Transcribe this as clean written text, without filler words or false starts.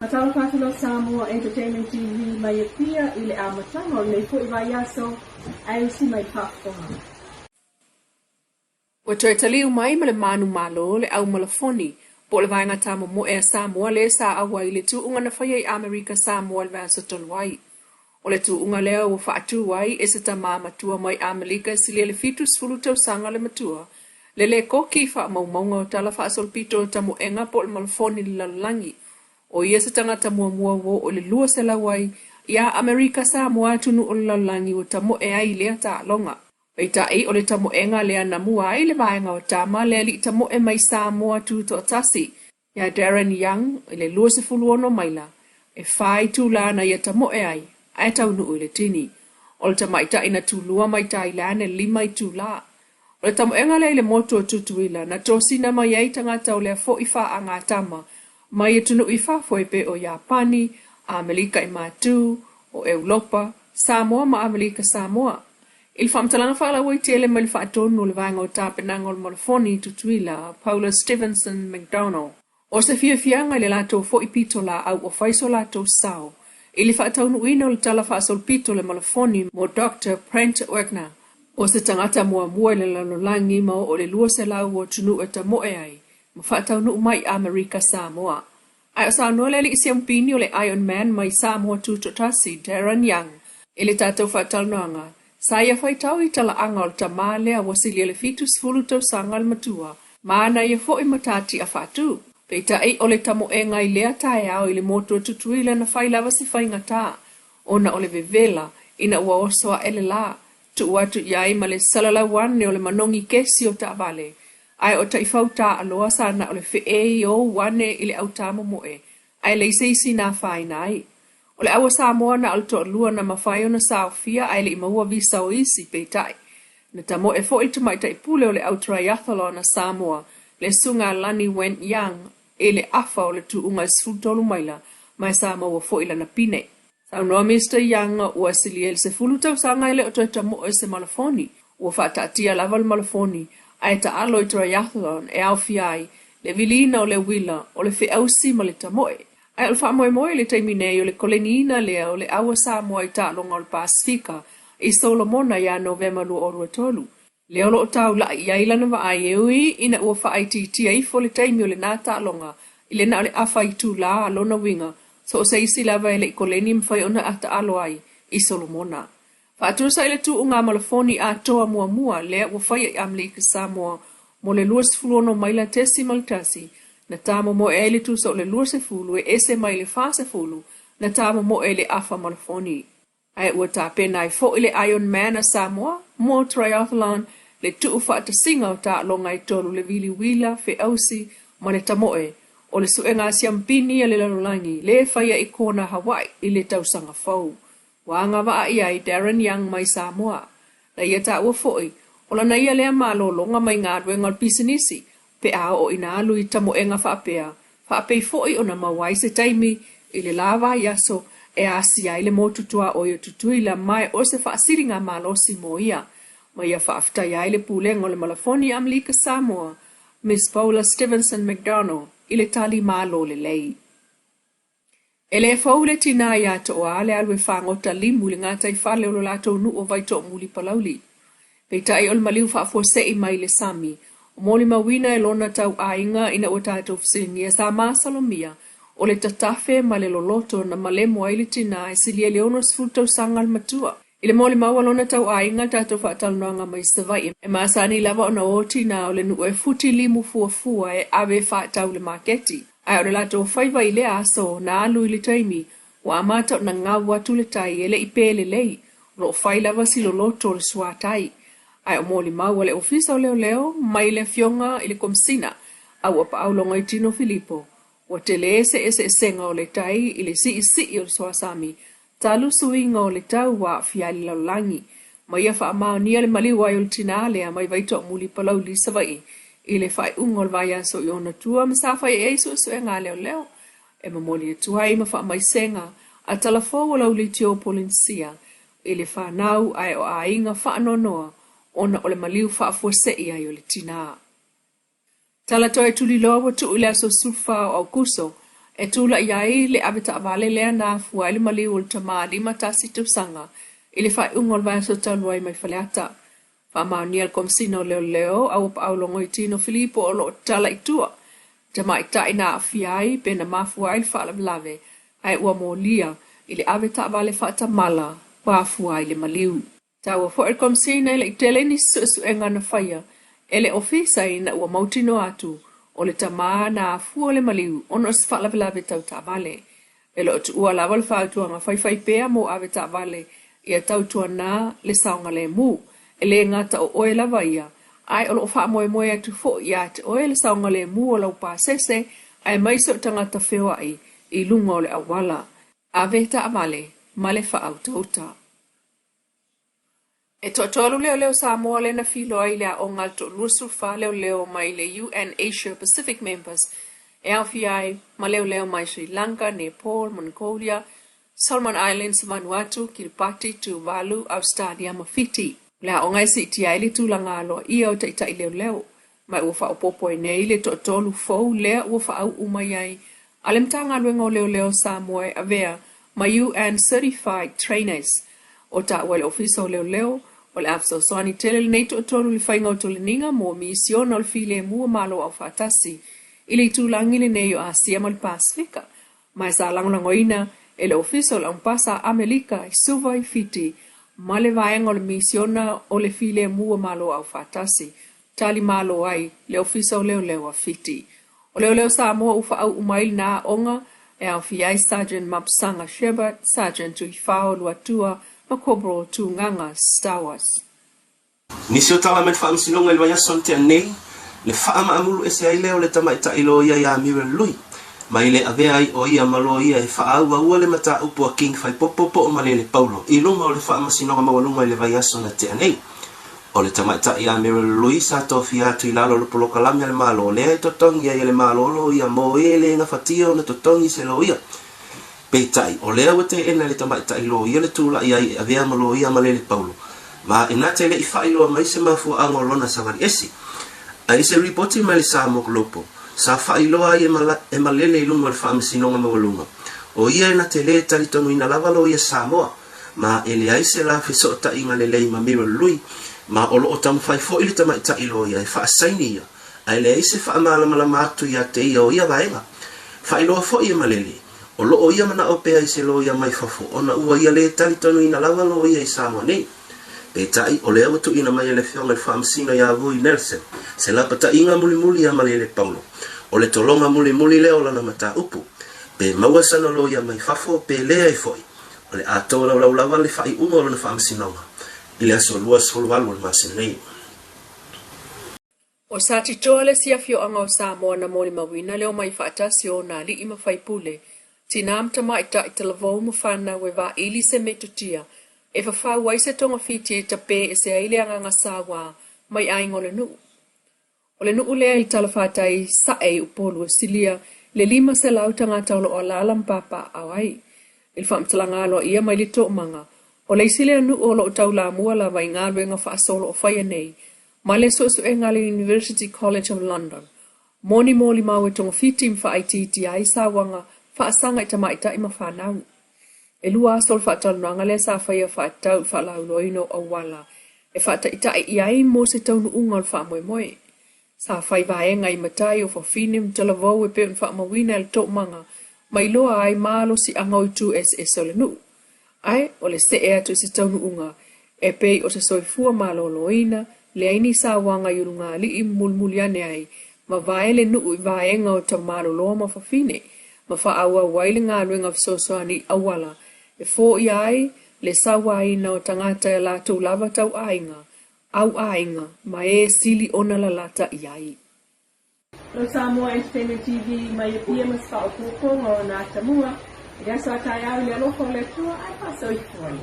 Matalo katalo Samoa Entertainment TV mai pia ile amatano le fo ivayaso ai si mai pafonga. Wa toi taliu mai ma le manu malo le au malafoni po le vainga tamo mo e Samoa le sa awa i le tu unga na whaiai Amerika Samoa le vasa tolwai. O le tu unga leo wa whaatu wai e se tama matua mai Amerika si le fitu sfulu tau sanga le matua. Le koki wha maumaunga o tala wha asolpito tamo enga po le malafoni le lalangi. O ia se tangata mua wo o le lua se lawai ia Amerika Samoa tunu o le lalangi o tamo e ai lea ta longa. Peita ei o le tamo enga lea na mua ai le vaenga o tama lea li tamo e mai Samoa tu to tasi. Ia Darren Young le lua se fuluono maila. E whai tu lana ia tamo e ai. Ai tau nuu le tini. O le tamaita ina tu lua mai tai lana lima i tu la. O le tamo enga le moto tutuila na tosina mai ai tangata o lea fo ifa a ngā tama. Mai e tunu i whawhoi o Japani, Amerika i Matu, o Europa, Samoa ma Amerika Samoa. Il whamtalanga whala wai tele mai le whaatonu o le vanga o tāpenanga o le malafoni tutuila, Paula Stevenson McDonald. O se fiafianga le lato fo i pito la au o whaiso lato sao. Ili whaataunu ina o le tala whaasol pito le malafoni mo Dr. Brent Wagner. O se tangata mua le lalolangi ma o le lua se lau o tunu e ta moe ai. Mawhatau nu mai Amerika Samoa. Ai o sa noa le li isiampini o le Iron Man mai Samoa tutotasi Darren Young. Ele tātou whatal noanga. Sa ia whaitau i tala anga o ta lea wasili le fitus fulu tau sanga le matua. Maana ia fo i matati a whatu. Peita ei o le tamo e ngai lea tae au i le moto tutuila na whailawa si whaingata. Ona o le vevela ina ua osoa ele la. Tu watu iai ma le salala wane o le manongi kesi o ta vale. Ai o ta ifauta aloa sana o le fee o wane ili au tamo moe. Ai le isi na whai nai. O le awa Samoa na alto lua na mawhai o na Saofia ai le imaua visa o isi peitai. Na tamo e fo iltu mai taipule o le au triathlon na Samoa. Le sunga Lani Wen Yang e le afa o le tu unga sfutolu maila mai Samoa fo ila na pine. Sa noa Mr. Young ua siliel se fulutau sanga ele o toi tamo e se malafoni. Ua whaatatia lava le malafoni. Ai ta alo i triathlon e au fiai, le vilina o le wila o le fe au sima le tamoe. Ai alfa moe le taimine o le kolenina lea o le awa Samoa i ta longa o le Pasifika i Solomona ia Novema lua o rua tolu. Le olo o tau la i ailana wa ai eui ina ua wha ai titia i fo le taimi o le nā ta longa i le na o le afa i tu la alona winga so o se isi lava e le koleni mwhai ona ata alo ai i Solomona. Whaatusa ile tu unga malafoni a toa mua lea wafai i Amerika Samoa mo le lua se fulu ono maila tesi maltasi na tamo mo e le tu sa o le lua se fulu e ese mai le fa se fulu na tamo mo e le afa malafoni. Ai ua ta pena i fo ile Iron Man a Samoa mo triathlon le tu ufa singa o ta longa i tolu le vili wila fe ausi ma le tamoe o le suenga siampini a le lalolangi le faya i kona Hawaii i le tausanga fau. Wanga wa ia i Darren Young mai Samoa. Na ia ta ua foi, o la na ia lea malolonga mai ngā ruenga o pisinisi, pe a o ina alu i tamo e ngā whaapea. Whaapei foi o na mawai se taimi, i le lava i aso, e asia i le motutua o i tutui la mai o se whaasiri ngā malosi mo ia. Ma ia whaafta ia i le pūlenga o le malafoni Amerika Samoa, Miss Paula Stevenson McDonald, i le tali malo le lei. Ele faule tina ia to ale alwe whangota limu le ngata i whale o lo lato nu o vaito muli palauli. Peita i ol maliu whaafo se i mai le sami. O moli mawina e lona tau ainga ina o tato fsingi e sa masalomia o le tatafe ma le loloto na malemo ai le tina e silia leono sfutau sangal matua. Ile moli maua lona tau ainga tato whaatalnoanga mai savai e maasani lava o na o tina o le nu e futi limu fua e ave whaatau le maketi. Ai o le lato whaiva i le aso na alu i le taimi, wa amata o na ngau atu le tai e le i pēle lei, ro whailava si lo loto le suatai. Ai o mōli mau le ofisa o leo, mai le fionga i le komsina, au apa au longa i Tino Filipo. Wa te le ese senga o le tai i le si o le suasami, talu suinga o le tau wa fiali laulangi. Mai a wha amao nia le maliwa i o le tinalea mai vaito muli palau li savai. I le whai ungol vai aso i ona tua ma sa whai e su e ngā leo. E mamoli e tuai ma wha mai senga a talafo o lau li tio polinsia. I le whanau ai o a inga wha anonoa ona o le maliu wha fuasei ai o le tina. Tala toi tuli loa wa tu ila so sufa o kuso E tula iai le aveta vale lea na fua ili mali ul tama lima tasi tusanga ili fai ungol vai so taluai mai faleata. Fa mauni al komsino leo au pa au longo itino Filipo o lo tala itua. Tama ita ina afiai pe na mafua ili fa lave ai ua molia ili aveta vale fata mala pa fua ili maliu. Tawa fo el komsina ili itele ni susu enga na faya ele ofisa ina ua mautino atu o le tama na fua le maliu ono se fa lave tau ta vale. Ele o tu ua lava le fa tuanga fai pea mo aveta vale ia tau tuana le saunga le mu. Ele ngata o oe lava ia. Ai o lo wha moe atu fo ia te oe le saunga le mu o lau pāsese ai maiso tangata whiwa i lunga o le awala. A veta amale, male wha au tauta. E tolu leo Samoa le na filo ai lea o ngalto lusu wha leo mai le UN Asia Pacific members e awhi ai ma leo mai Sri Lanka, Nepal, Mongolia, Solomon Islands, Vanuatu, Kiribati, Tuvalu, Australia, Mafiti. Lea o ngai si tia ili tūlanga aloa ia o taitai leo. Mai ua wha upopo e nei le tolu fau lea ua wha au umai ai. Alem tanga luenga o leo Samoa a vea ma UN Certified Trainers. O ta ua le ofisa o leo o le afso soani tele le nei tolu le whainga o tole ninga mo mission o le file mua malo au whatasi. Ili tūlangi le nei o Asia mo le Pasifika. Mai sa langolangoina e le ofisa o le umpasa Amerika i suva i fiti. Ma le vaenga o le misiona o le file mua malo au fatasi. Tali malo ai, le ofisa o leo a fiti. O leo Samoa ufa au umaili na onga, e au fiai Sergeant Mapsanga Shebert, Sergeant Tuifao Luatua, Makobro Tunganga Star Wars. Nisi o tala men whaamsinonga il waya sonte nei, le whaama amulu ese ai leo le tamaita ilo ia ia mire lui. Mai le avea ai o ia malo ia e whaau ua le mata upu a king fai popopo o malele Paulo. I lunga o le whaamasinoga mawalunga i le vai aso na te anei. O le tamaita ia mire lui sa tofi atu i lalo le poloka lami ale malo. Lea i totongi ia le malo lo ia mo e le nga fatia o na totongi se lo ia. Peitai, o lea wate ena le tamaita i lo ia le tula ia i avea malo ia malele Paulo. Ma inate le i whailo mai se mafua ango lona sangari esi. A ise ripoti mai le Samoa Glopo. Sa whailoa e malele i lunga le whaamisinonga mawalunga. O ia na te le tali tonu ina lavalo ia Samoa, ma ele aise la whisota inga le lei ma mira lui, ma olo o tamu whai fo ili tamaita ilo ia e whaasaini ia. A ele aise whaamalamala matu ia te ia o ia vaenga. Whailoa fo ia malele, o lo o ia mana o pea ise lo ia mai fafo, ona ua ia le tali tonu ina lavalo ia i Samoa nei. E tai o lea watu ina mai ele whionga le whaamisina ia Vui Nelson, se la pata inga muli ia malele Paulo. O le tolonga muli leo lana mata upu. Pe mawasana lo ia mai fafo pe lea i foi. O le ato lau lava le whai unga lana whaamisinonga. I le aso lua solo walu le masinei. O sa titoa le sia fio anga o Samoa na moni mawina leo mai whaatasi o na li ima whai pule. Tina amta maita i talavou mawhana we wa ili se metutia. E whawha waise tonga fiti e tape e se aile anga sawa mai aingo le nuu. O le nuu lea i talawhatai sa e upolu e silia le lima se lau tangata o lo o lalam papa awai. Il whamtalanga alo ia mai li tō manga. O le silia nuu o lo tau la mua la vai ngā ruenga whaasolo o whaia nei. Ma le sosu e ngā le University College of London. Moni mōli mau e tonga fiti mwha aititi ai sa wanga whaasanga i tamaita i mawhanau. E lua sol whaatau nanga le sa whaia whaatau whalau loino o wala. E whaata ita i ai mo se taunu unga o wha moe. Sa whai vaenga i matai o whawhinim talavou e peun whaamawina le tō manga, mai loa ai malo si angau tu o le nuu. Ai, o le se ea tu se taunu unga, e pei o se soifua malo loina, le aini sa wanga yurunga li i mulmuliane ai, ma vae le nuu i vaenga o ta malo loa ma whawhine, ma wha aua waile ngā ruenga fisosoani awala, e fō i ai, le sa waina o tangata e la tau lava tau ainga, au ainga, ma e sili ona la lata iai. Lo Samoa Entertainment TV mai pia mas fa o kuko ngona tamua. Ia sa tai au le lofo le tua ai pa so i foi.